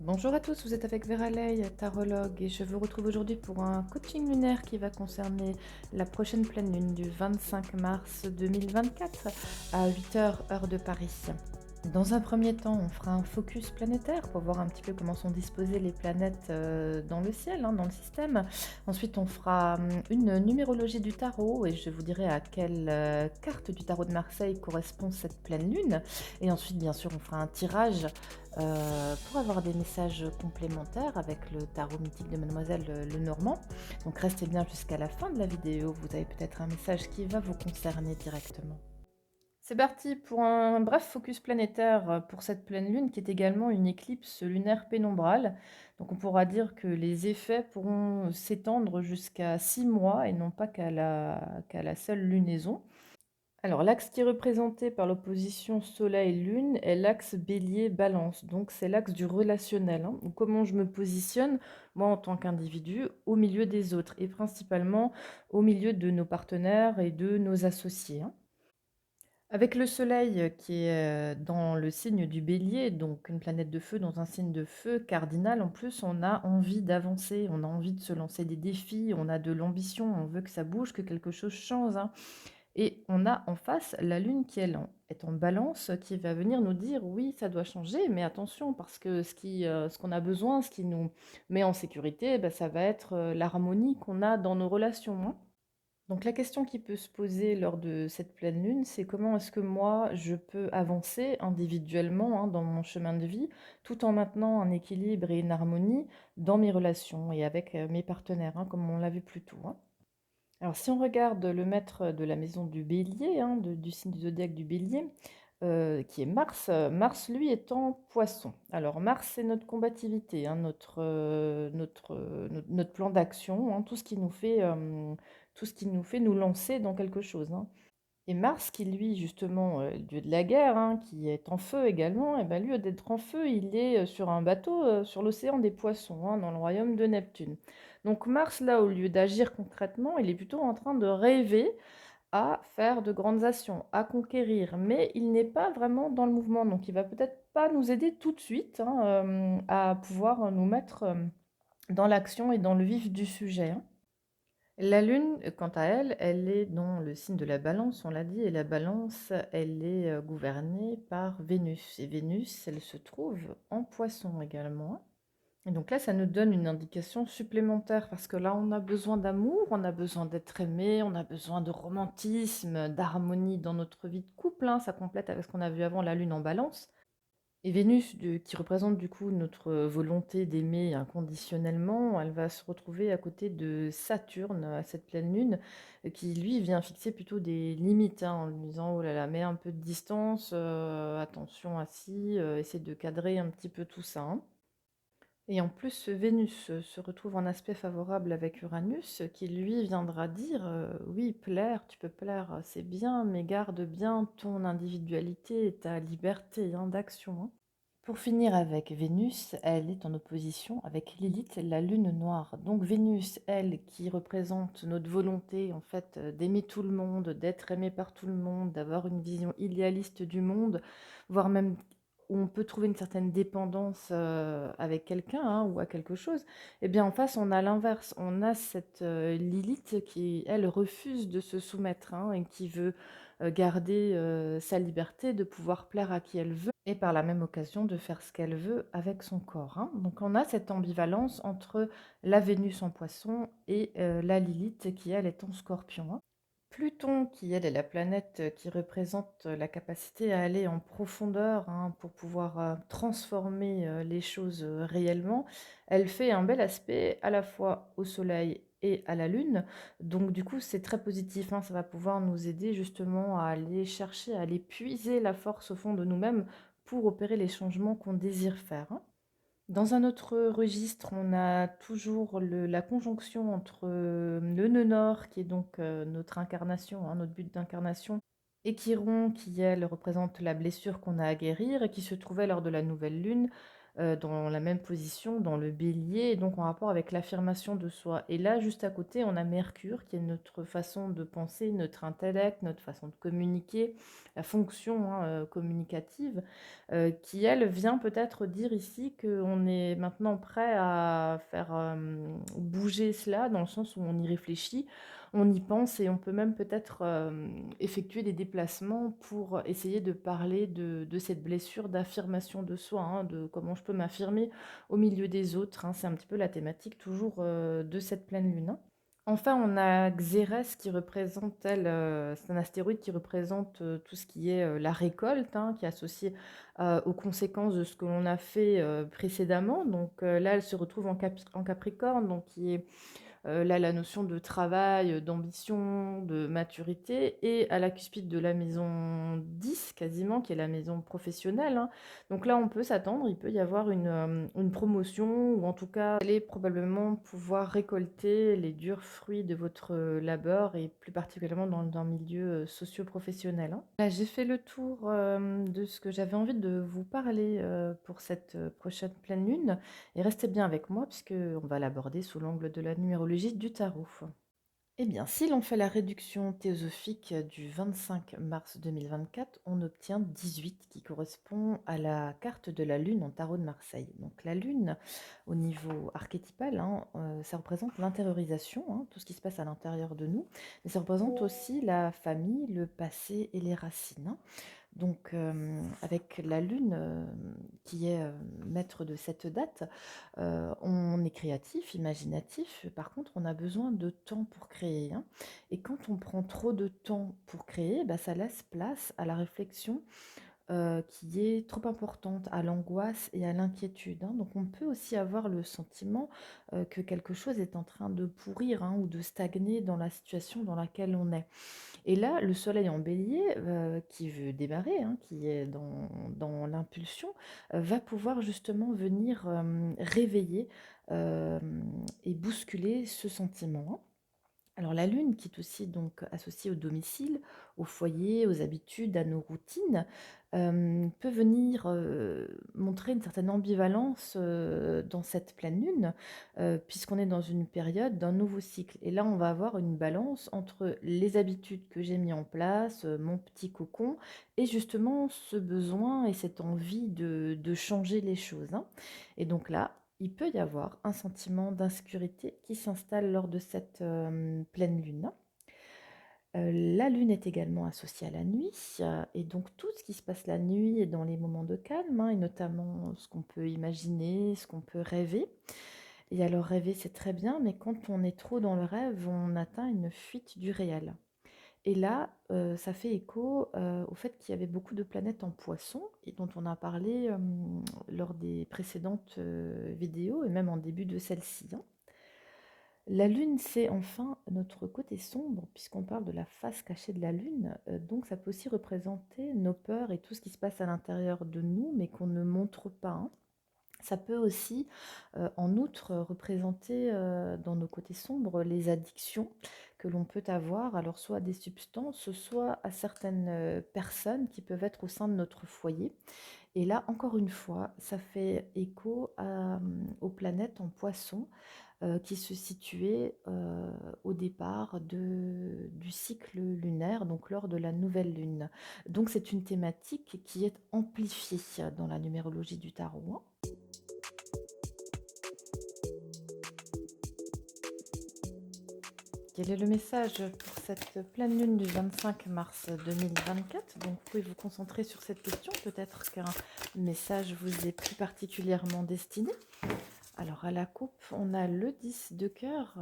Bonjour à tous, vous êtes avec Vera Ley, tarologue, et je vous retrouve aujourd'hui pour un coaching lunaire qui va concerner la prochaine pleine lune du 25 mars 2024 à 8 heures heure de Paris. Dans un premier temps, on fera un focus planétaire pour voir un petit peu comment sont disposées les planètes dans le ciel, dans le système. Ensuite, on fera une numérologie du tarot et je vous dirai à quelle carte du tarot de Marseille correspond cette pleine lune. Et ensuite, bien sûr, on fera un tirage pour avoir des messages complémentaires avec le tarot mythique de Mademoiselle Lenormand. Donc restez bien jusqu'à la fin de la vidéo, vous avez peut-être un message qui va vous concerner directement. C'est parti pour un bref focus planétaire pour cette pleine lune qui est également une éclipse lunaire pénombrale. Donc on pourra dire que les effets pourront s'étendre jusqu'à 6 mois et non pas qu'à la seule lunaison. Alors l'axe qui est représenté par l'opposition Soleil-Lune est l'axe Bélier-Balance. Donc c'est l'axe du relationnel, ou comment je me positionne, moi en tant qu'individu, au milieu des autres et principalement au milieu de nos partenaires et de nos associés. Avec le Soleil qui est dans le signe du Bélier, donc une planète de feu dans un signe de feu cardinal, en plus, on a envie d'avancer, on a envie de se lancer des défis, on a de l'ambition, on veut que ça bouge, que quelque chose change. Et on a en face la Lune qui est en Balance, qui va venir nous dire oui, ça doit changer, mais attention, parce que ce qu'on a besoin, ce qui nous met en sécurité, ça va être l'harmonie qu'on a dans nos relations. Donc la question qui peut se poser lors de cette pleine lune, c'est comment est-ce que moi je peux avancer individuellement dans mon chemin de vie, tout en maintenant un équilibre et une harmonie dans mes relations et avec mes partenaires, comme on l'a vu plus tôt. Alors si on regarde le maître de la maison du Bélier, du signe du zodiaque du Bélier, qui est Mars, Mars lui est en Poisson. Alors Mars c'est notre combativité, notre plan d'action, tout ce qui nous fait nous lancer dans quelque chose. Et Mars qui lui justement, le dieu de la guerre, qui est en feu également, et ben lui au lieu d'être en feu, il est, sur un bateau, sur l'océan des Poissons, dans le royaume de Neptune. Donc Mars là, au lieu d'agir concrètement, il est plutôt en train de rêver à faire de grandes actions, à conquérir, mais il n'est pas vraiment dans le mouvement, donc il va peut-être pas nous aider tout de suite, à pouvoir nous mettre, dans l'action et dans le vif du sujet. La Lune, quant à elle, elle est dans le signe de la Balance, on l'a dit, et la Balance, elle est gouvernée par Vénus. Et Vénus, elle se trouve en Poisson également. Et donc là, ça nous donne une indication supplémentaire parce que là, on a besoin d'amour, on a besoin d'être aimé, on a besoin de romantisme, d'harmonie dans notre vie de couple. Ça complète avec ce qu'on a vu avant, la Lune en Balance. Et Vénus, qui représente du coup notre volonté d'aimer inconditionnellement, elle va se retrouver à côté de Saturne à cette pleine lune, qui lui vient fixer plutôt des limites, en lui disant oh là là, mets un peu de distance, attention à ci, essaie de cadrer un petit peu tout ça. Et en plus, Vénus se retrouve en aspect favorable avec Uranus, qui lui viendra dire oui, plaire, tu peux plaire, c'est bien, mais garde bien ton individualité et ta liberté d'action. Pour finir avec Vénus, elle est en opposition avec Lilith, la lune noire. Donc Vénus, elle, qui représente notre volonté en fait d'aimer tout le monde, d'être aimé par tout le monde, d'avoir une vision idéaliste du monde, voire même où on peut trouver une certaine dépendance avec quelqu'un ou à quelque chose. Et bien en face, on a l'inverse. On a cette Lilith qui, elle, refuse de se soumettre et qui veut garder sa liberté de pouvoir plaire à qui elle veut et par la même occasion de faire ce qu'elle veut avec son corps. Donc on a cette ambivalence entre la Vénus en Poisson et la Lilith qui, elle, est en Scorpion. Pluton, qui elle est la planète qui représente la capacité à aller en profondeur pour pouvoir transformer les choses réellement, elle fait un bel aspect à la fois au Soleil et à la Lune. Donc du coup, c'est très positif, ça va pouvoir nous aider justement à aller chercher, à aller puiser la force au fond de nous-mêmes pour opérer les changements qu'on désire faire. Dans un autre registre, on a toujours la conjonction entre le nœud nord, qui est donc notre incarnation, notre but d'incarnation, et Chiron, qui elle représente la blessure qu'on a à guérir et qui se trouvait lors de la nouvelle lune, dans la même position, dans le bélier, et donc en rapport avec l'affirmation de soi. Et là, juste à côté, on a Mercure, qui est notre façon de penser, notre intellect, notre façon de communiquer, la fonction hein, communicative, qui, elle, vient peut-être dire ici qu'on est maintenant prêt à faire bouger cela, dans le sens où on y réfléchit, on y pense et on peut même peut-être effectuer des déplacements pour essayer de parler de cette blessure d'affirmation de soi, hein, de comment je peux m'affirmer au milieu des autres, hein. C'est un petit peu la thématique toujours de cette pleine lune, hein. Enfin, on a Xérès qui représente, elle, c'est un astéroïde qui représente tout ce qui est la récolte, hein, qui est associé aux conséquences de ce que l'on a fait précédemment. Donc là, elle se retrouve en Capricorne, donc qui est là, la notion de travail, d'ambition, de maturité, et à la cuspide de la maison 10 quasiment, qui est la maison professionnelle, hein. Donc là, on peut s'attendre, il peut y avoir une promotion, ou en tout cas, vous allez probablement pouvoir récolter les durs fruits de votre labeur, et plus particulièrement dans le milieu socio-professionnel, hein. Là, j'ai fait le tour de ce que j'avais envie de vous parler pour cette prochaine pleine lune. Et restez bien avec moi puisque on va l'aborder sous l'angle de la numérologie du tarot. Eh bien, si l'on fait la réduction théosophique du 25 mars 2024, on obtient 18 qui correspond à la carte de la Lune en tarot de Marseille. Donc la Lune, au niveau archétypal, hein, ça représente l'intériorisation, hein, tout ce qui se passe à l'intérieur de nous, mais ça représente aussi la famille, le passé et les racines, hein. Donc, avec la Lune qui est maître de cette date, on est créatif, imaginatif. Par contre, on a besoin de temps pour créer, hein. Et quand on prend trop de temps pour créer, bah, ça laisse place à la réflexion qui est trop importante, à l'angoisse et à l'inquiétude, hein. Donc on peut aussi avoir le sentiment que quelque chose est en train de pourrir hein, ou de stagner dans la situation dans laquelle on est. Et là, le soleil en bélier, qui veut démarrer, hein, qui est dans l'impulsion, va pouvoir justement venir réveiller et bousculer ce sentiment, hein. Alors la lune, qui est aussi donc associée au domicile, au foyer, aux habitudes, à nos routines, peut venir montrer une certaine ambivalence dans cette pleine lune, puisqu'on est dans une période d'un nouveau cycle. Et là, on va avoir une balance entre les habitudes que j'ai mis en place, mon petit cocon, et justement ce besoin et cette envie de changer les choses, hein. Et donc là, il peut y avoir un sentiment d'insécurité qui s'installe lors de cette pleine lune, hein. La lune est également associée à la nuit, et donc tout ce qui se passe la nuit est dans les moments de calme, hein, et notamment ce qu'on peut imaginer, ce qu'on peut rêver. Et alors rêver, c'est très bien, mais quand on est trop dans le rêve, on atteint une fuite du réel. Et là, ça fait écho au fait qu'il y avait beaucoup de planètes en poisson, et dont on a parlé lors des précédentes vidéos, et même en début de celle-ci, hein. La lune, c'est enfin notre côté sombre, puisqu'on parle de la face cachée de la lune. Donc ça peut aussi représenter nos peurs et tout ce qui se passe à l'intérieur de nous, mais qu'on ne montre pas, hein. Ça peut aussi, en outre, représenter dans nos côtés sombres les addictions que l'on peut avoir, alors soit à des substances, soit à certaines personnes qui peuvent être au sein de notre foyer. Et là, encore une fois, ça fait écho aux planètes en poisson qui se situait au départ du cycle lunaire, donc lors de la nouvelle lune. Donc c'est une thématique qui est amplifiée dans la numérologie du tarot, hein. Quel est le message pour cette pleine lune du 25 mars 2024? Donc vous pouvez vous concentrer sur cette question, peut-être qu'un message vous est plus particulièrement destiné. Alors, à la coupe, on a le 10 de cœur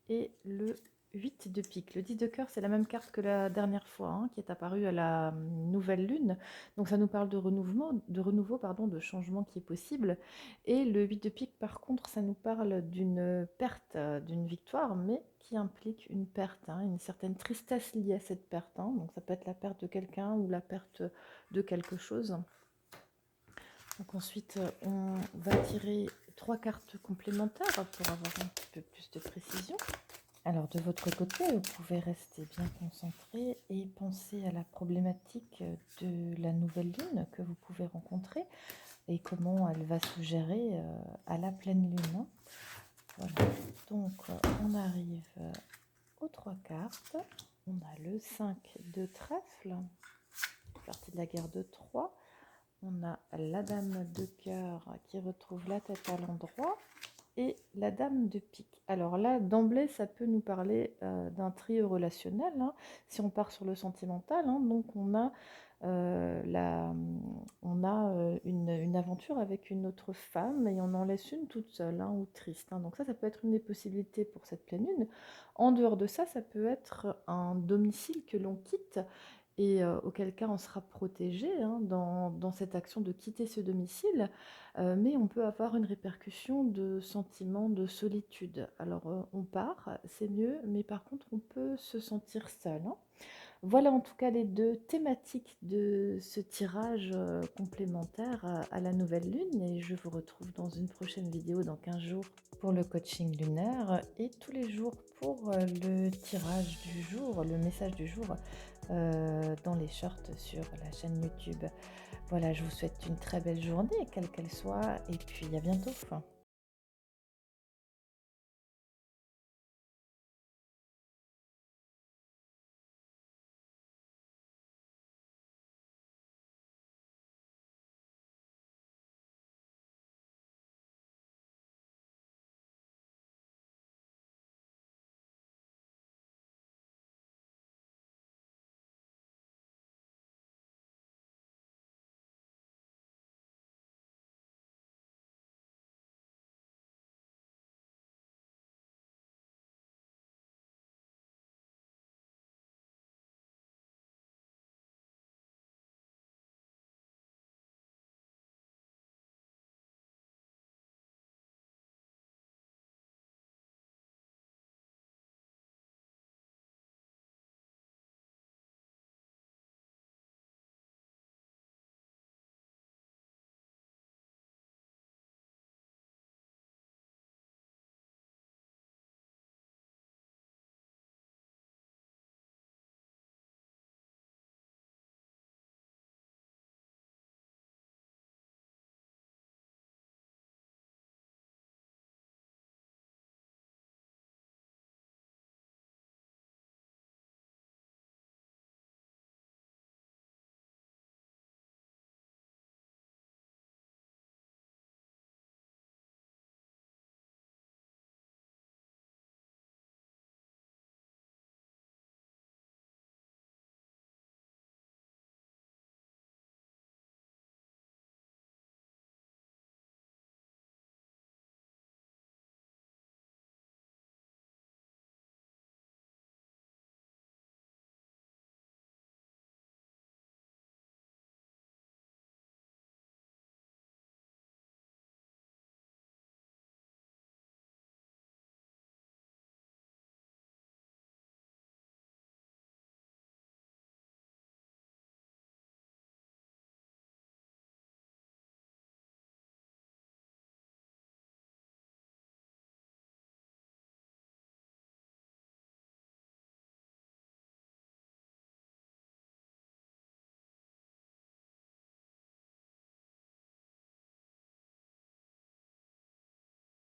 et le 8 de pique. Le 10 de cœur, c'est la même carte que la dernière fois, hein, qui est apparue à la nouvelle lune. Donc, ça nous parle de renouveau, pardon, de changement qui est possible. Et le 8 de pique, par contre, ça nous parle d'une perte, d'une victoire, mais qui implique une perte, hein, une certaine tristesse liée à cette perte, hein. Donc, ça peut être la perte de quelqu'un ou la perte de quelque chose. Donc ensuite, on va tirer 3 cartes complémentaires pour avoir un petit peu plus de précision. Alors de votre côté, vous pouvez rester bien concentré et penser à la problématique de la nouvelle lune que vous pouvez rencontrer. et comment elle va se gérer à la pleine lune, hein. Voilà, donc on arrive aux 3 cartes. On a le 5 de trèfle, partie de la guerre de Troie. On a la dame de cœur qui retrouve la tête à l'endroit et la dame de pique. Alors là, d'emblée, ça peut nous parler d'un trio relationnel, hein, si on part sur le sentimental, hein. Donc on a, une aventure avec une autre femme et on en laisse une toute seule, hein, ou triste, hein. Donc ça peut être une des possibilités pour cette pleine lune. En dehors de ça, ça peut être un domicile que l'on quitte et auquel cas on sera protégé, hein, dans cette action de quitter ce domicile, mais on peut avoir une répercussion de sentiment de solitude. Alors, on part, c'est mieux, mais par contre on peut se sentir seul, hein. Voilà en tout cas les 2 thématiques de ce tirage, complémentaire à la nouvelle lune et je vous retrouve dans une prochaine vidéo dans 15 jours pour le coaching lunaire et tous les jours pour, le tirage du jour, le message du jour, dans les shorts sur la chaîne YouTube. Voilà, je vous souhaite une très belle journée, quelle qu'elle soit et puis à bientôt.